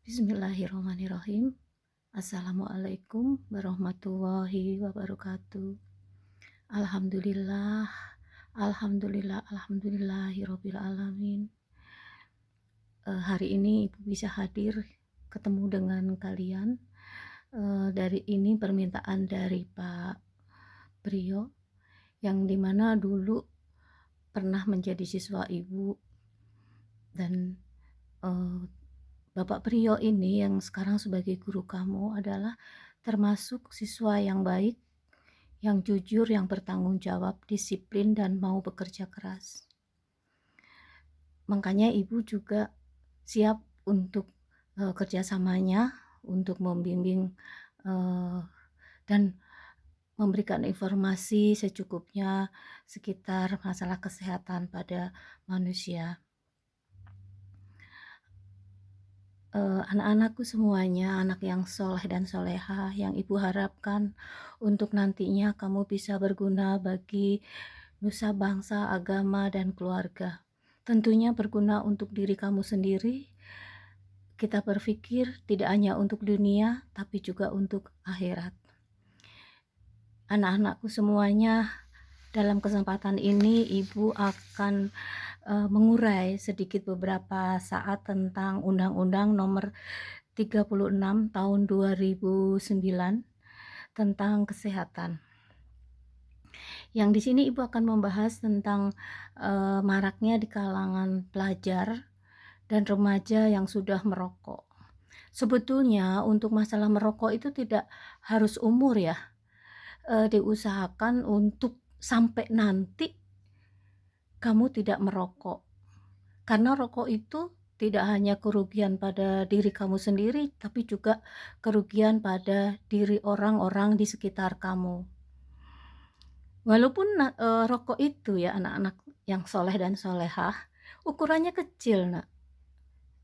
Bismillahirrahmanirrahim. Assalamualaikum warahmatullahi wabarakatuh. Alhamdulillah, alhamdulillah, alhamdulillahirabbil alamin. Hari ini Ibu bisa hadir ketemu dengan kalian. Dari ini permintaan dari Pak Priyo, yang dimana dulu pernah menjadi siswa Ibu, dan Bapak Priyo ini yang sekarang sebagai guru kamu adalah termasuk siswa yang baik, yang jujur, yang bertanggung jawab, disiplin, dan mau bekerja keras. Makanya Ibu juga siap untuk kerjasamanya, untuk membimbing dan memberikan informasi secukupnya sekitar masalah kesehatan pada manusia. Anak-anakku semuanya anak yang soleh dan soleha, yang Ibu harapkan untuk nantinya kamu bisa berguna bagi nusa bangsa, agama, dan keluarga. Tentunya berguna untuk diri kamu sendiri. Kita berpikir tidak hanya untuk dunia, tapi juga untuk akhirat. Anak-anakku semuanya, dalam kesempatan ini Ibu akan mengurai sedikit beberapa saat tentang Undang-Undang Nomor 36 Tahun 2009 tentang kesehatan. Yang di sini Ibu akan membahas tentang maraknya di kalangan pelajar dan remaja yang sudah merokok. Sebetulnya untuk masalah merokok itu tidak harus umur ya, diusahakan untuk sampai nanti kamu tidak merokok. Karena rokok itu tidak hanya kerugian pada diri kamu sendiri, tapi juga kerugian pada diri orang-orang di sekitar kamu. Walaupun rokok itu ya anak-anak yang soleh dan solehah, ukurannya kecil nak,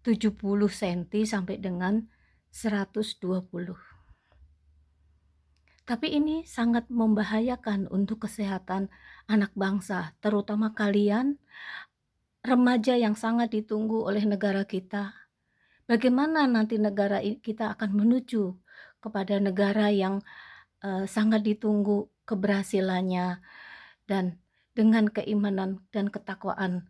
70 cm sampai dengan 120. Tapi ini sangat membahayakan untuk kesehatan anak bangsa, terutama kalian remaja yang sangat ditunggu oleh negara kita. Bagaimana nanti negara kita akan menuju kepada negara yang sangat ditunggu keberhasilannya, dan dengan keimanan dan ketakwaan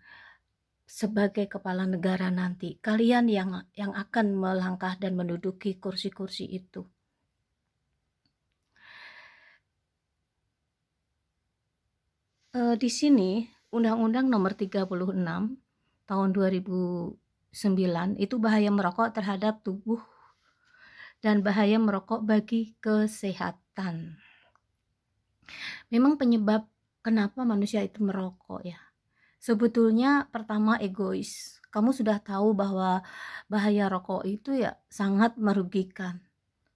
sebagai kepala negara nanti, kalian yang akan melangkah dan menduduki kursi-kursi itu. Di sini Undang-Undang Nomor 36 Tahun 2009 itu bahaya merokok terhadap tubuh dan bahaya merokok bagi kesehatan. Memang penyebab kenapa manusia itu merokok ya, sebetulnya pertama egois. Kamu sudah tahu bahwa bahaya rokok itu ya sangat merugikan.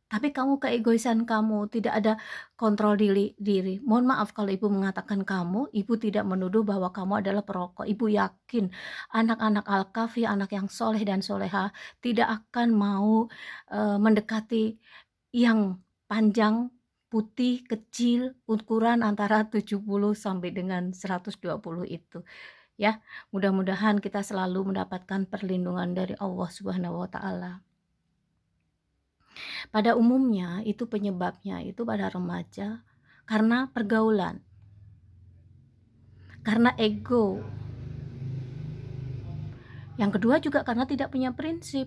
Tapi kamu keegoisan kamu, tidak ada kontrol diri. Mohon maaf kalau Ibu mengatakan kamu, Ibu tidak menuduh bahwa kamu adalah perokok. Ibu yakin anak-anak Al-Kahfi, anak yang soleh dan soleha, tidak akan mau mendekati yang panjang, putih, kecil, ukuran antara 70 sampai dengan 120 itu. Ya, mudah-mudahan kita selalu mendapatkan perlindungan dari Allah Subhanahu wa Ta'ala. Pada umumnya itu penyebabnya itu pada remaja karena pergaulan, karena ego. Yang kedua juga karena tidak punya prinsip.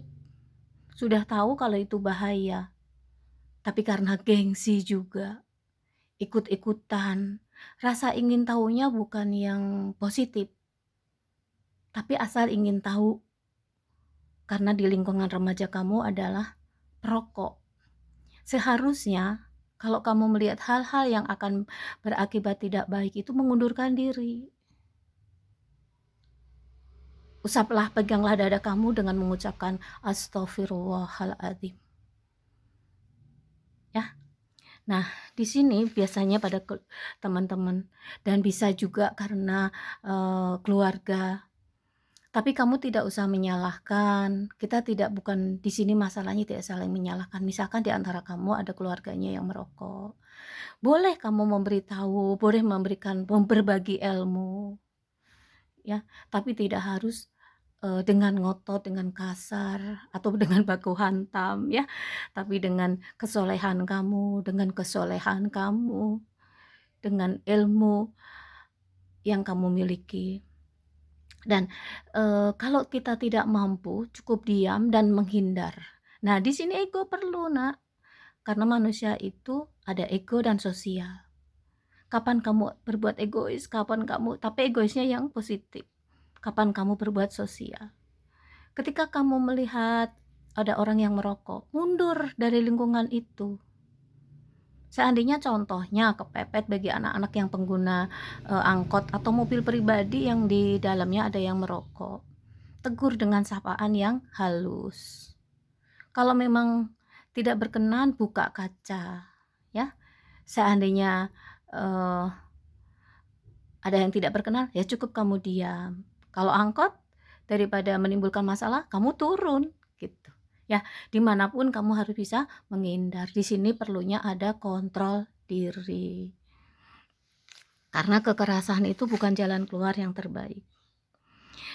Sudah tahu kalau itu bahaya, tapi karena gengsi juga, ikut-ikutan. Rasa ingin tahunya bukan yang positif, tapi asal ingin tahu karena di lingkungan remaja kamu adalah perokok. Seharusnya kalau kamu melihat hal-hal yang akan berakibat tidak baik itu mengundurkan diri. Usaplah, peganglah dada kamu dengan mengucapkan Astaghfirullahaladzim. Ya. Nah, di sini biasanya pada teman-teman, dan bisa juga karena keluarga. Tapi kamu tidak usah menyalahkan. Kita bukan di sini masalahnya tidak saling menyalahkan. Misalkan di antara kamu ada keluarganya yang merokok, boleh kamu memberitahu, boleh berbagi ilmu, ya. Tapi tidak harus dengan ngotot, dengan kasar, atau dengan baku hantam ya, tapi dengan kesolehan kamu, dengan kesolehan kamu, dengan ilmu yang kamu miliki. Dan, kalau kita tidak mampu, cukup diam dan menghindar. Nah, di sini ego perlu, Nak, karena manusia itu ada ego dan sosial. Kapan kamu berbuat egois, kapan kamu tapi egoisnya yang positif. Kapan kamu berbuat sosial. Ketika kamu melihat ada orang yang merokok, mundur dari lingkungan itu. Seandainya contohnya kepepet bagi anak-anak yang pengguna, angkot atau mobil pribadi yang di dalamnya ada yang merokok, tegur dengan sapaan yang halus. Kalau memang tidak berkenan, buka kaca, ya. Seandainya, ada yang tidak berkenan, ya cukup kamu diam. Kalau angkot, daripada menimbulkan masalah, kamu turun, gitu. Ya, dimanapun kamu harus bisa menghindar. Di sini perlunya ada kontrol diri. Karena kekerasan itu bukan jalan keluar yang terbaik.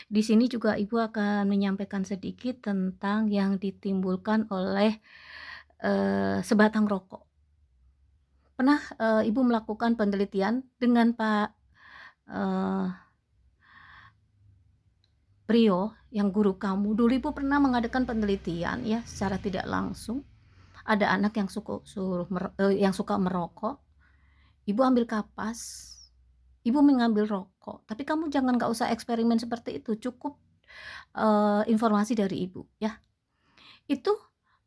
Di sini juga Ibu akan menyampaikan sedikit tentang yang ditimbulkan oleh, sebatang rokok. Pernah, Ibu melakukan penelitian dengan Pak, eee Prio, yang guru kamu, dulu Ibu pernah mengadakan penelitian ya, secara tidak langsung, ada anak yang yang suka merokok, Ibu ambil kapas, Ibu mengambil rokok, tapi kamu nggak usah eksperimen seperti itu, cukup, informasi dari Ibu ya. Itu,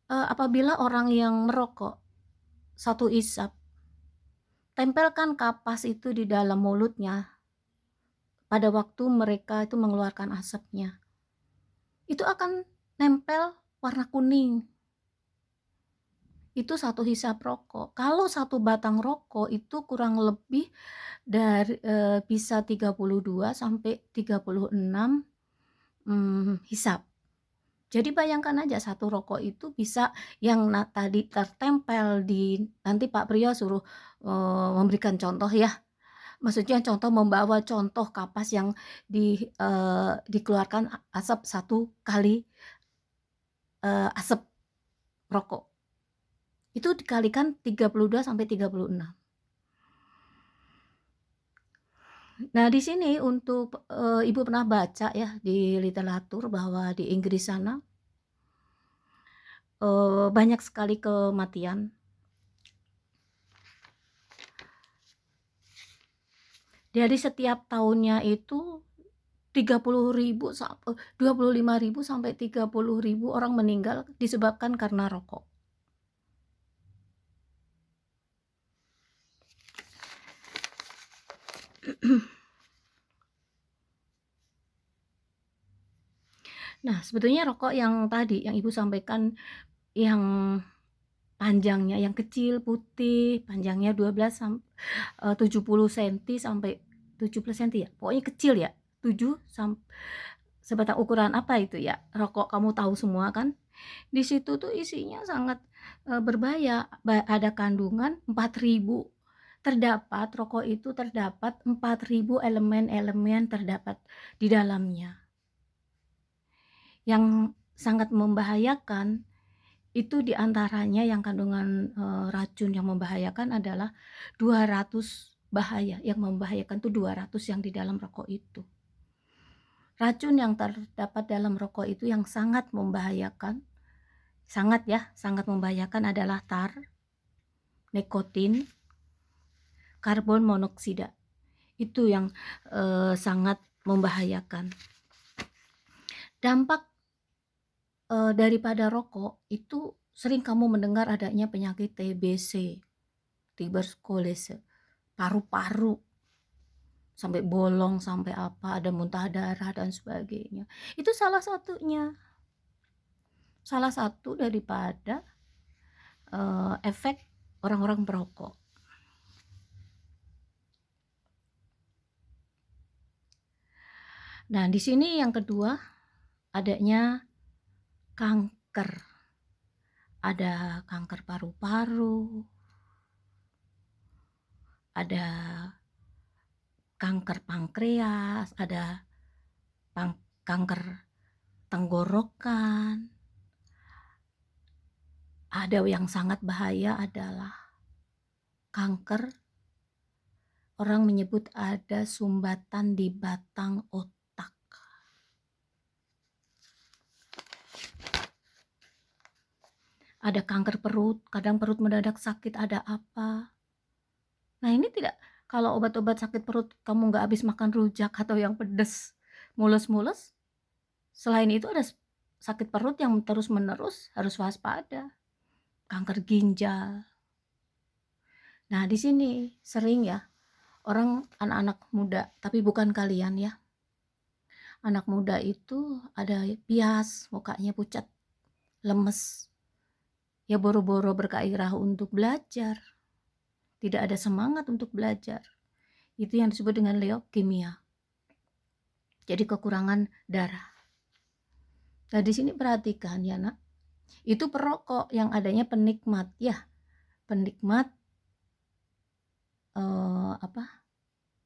apabila orang yang merokok, satu isap, tempelkan kapas itu di dalam mulutnya, pada waktu mereka itu mengeluarkan asapnya, itu akan nempel warna kuning. Itu satu hisap rokok. Kalau satu batang rokok itu kurang lebih dari, bisa 32 sampai 36, hisap. Jadi bayangkan aja satu rokok itu bisa yang tadi tertempel di nanti Pak Priyo suruh, memberikan contoh ya. Maksudnya contoh membawa contoh kapas yang dikeluarkan asap satu kali, asap rokok. Itu dikalikan 32 sampai 36. Nah, di sini untuk, Ibu pernah baca ya di literatur bahwa di Inggris sana, banyak sekali kematian. Dari setiap tahunnya itu 25.000 sampai 30.000 orang meninggal disebabkan karena rokok. Nah, sebetulnya rokok yang tadi yang Ibu sampaikan yang panjangnya, yang kecil putih, panjangnya 70 senti sampai 17 senti ya, pokoknya kecil ya, 7 sebatang ukuran apa itu ya, rokok kamu tahu semua kan. Di situ tuh isinya sangat, berbahaya, ada kandungan 4.000, rokok itu terdapat 4.000 elemen-elemen terdapat di dalamnya. Yang sangat membahayakan itu diantaranya yang kandungan, racun yang membahayakan adalah 200 bahaya, yang membahayakan tuh 200 yang di dalam rokok itu. Racun yang terdapat dalam rokok itu yang sangat membahayakan, sangat membahayakan adalah tar, nikotin, karbon monoksida. Itu yang, sangat membahayakan. Dampak, daripada rokok itu sering kamu mendengar adanya penyakit TBC, tuberkulose, paru-paru sampai bolong, sampai apa, ada muntah darah dan sebagainya. Itu salah satunya. Salah satu daripada, efek orang-orang merokok. Nah, di sini yang kedua adanya kanker. Ada kanker paru-paru, ada kanker pankreas, ada kanker tenggorokan. Ada yang sangat bahaya adalah kanker. Orang menyebut ada sumbatan di batang otak. Ada kanker perut, kadang perut mendadak sakit, ada apa. Nah ini tidak, kalau obat-obat sakit perut kamu nggak habis makan rujak atau yang pedes, mulus-mulus, selain itu ada sakit perut yang terus-menerus, harus waspada. Kanker ginjal. Nah di sini sering ya, orang anak-anak muda, tapi bukan kalian ya. Anak muda itu ada bias, mukanya pucat, lemes. Ya boro-boro bergairah untuk belajar. Tidak ada semangat untuk belajar. Itu yang disebut dengan leukemia. Jadi kekurangan darah. Nah di sini perhatikan ya nak. Itu perokok yang adanya penikmat ya. Penikmat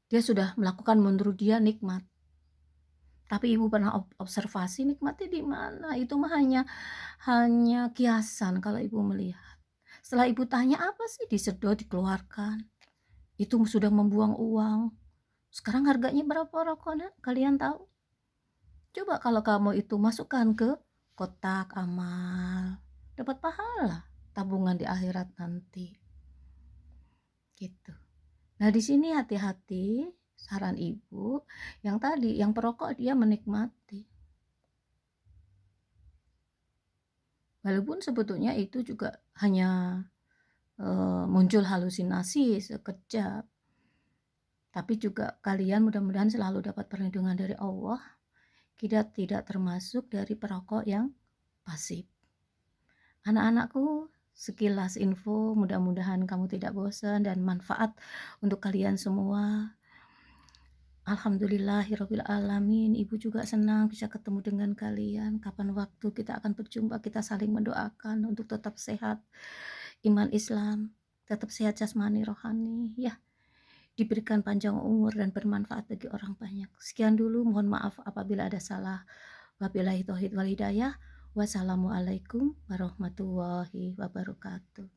dia sudah melakukan menurut dia nikmat. Tapi ibu pernah observasi nikmatnya di mana? Itu mah hanya kiasan kalau ibu melihat. Setelah ibu tanya apa sih, disedot, dikeluarkan. Itu sudah membuang uang. Sekarang harganya berapa rokoknya? Kalian tahu? Coba kalau kamu itu masukkan ke kotak amal, dapat pahala, tabungan di akhirat nanti. Gitu. Nah, di sini hati-hati, saran ibu, yang tadi, yang perokok dia menikmati. Walaupun sebetulnya itu juga hanya muncul halusinasi sekejap. Tapi juga kalian mudah-mudahan selalu dapat perlindungan dari Allah. Kita tidak termasuk dari perokok yang pasif. Anak-anakku, sekilas info, mudah-mudahan kamu tidak bosan dan manfaat untuk kalian semua. Alhamdulillahirabbil alamin. Ibu juga senang bisa ketemu dengan kalian. Kapan waktu kita akan berjumpa, kita saling mendoakan untuk tetap sehat iman Islam, tetap sehat jasmani rohani ya. Diberikan panjang umur dan bermanfaat bagi orang banyak. Sekian dulu, mohon maaf apabila ada salah. Wabillahi taufiq wal hidayah. Wassalamualaikum warahmatullahi wabarakatuh.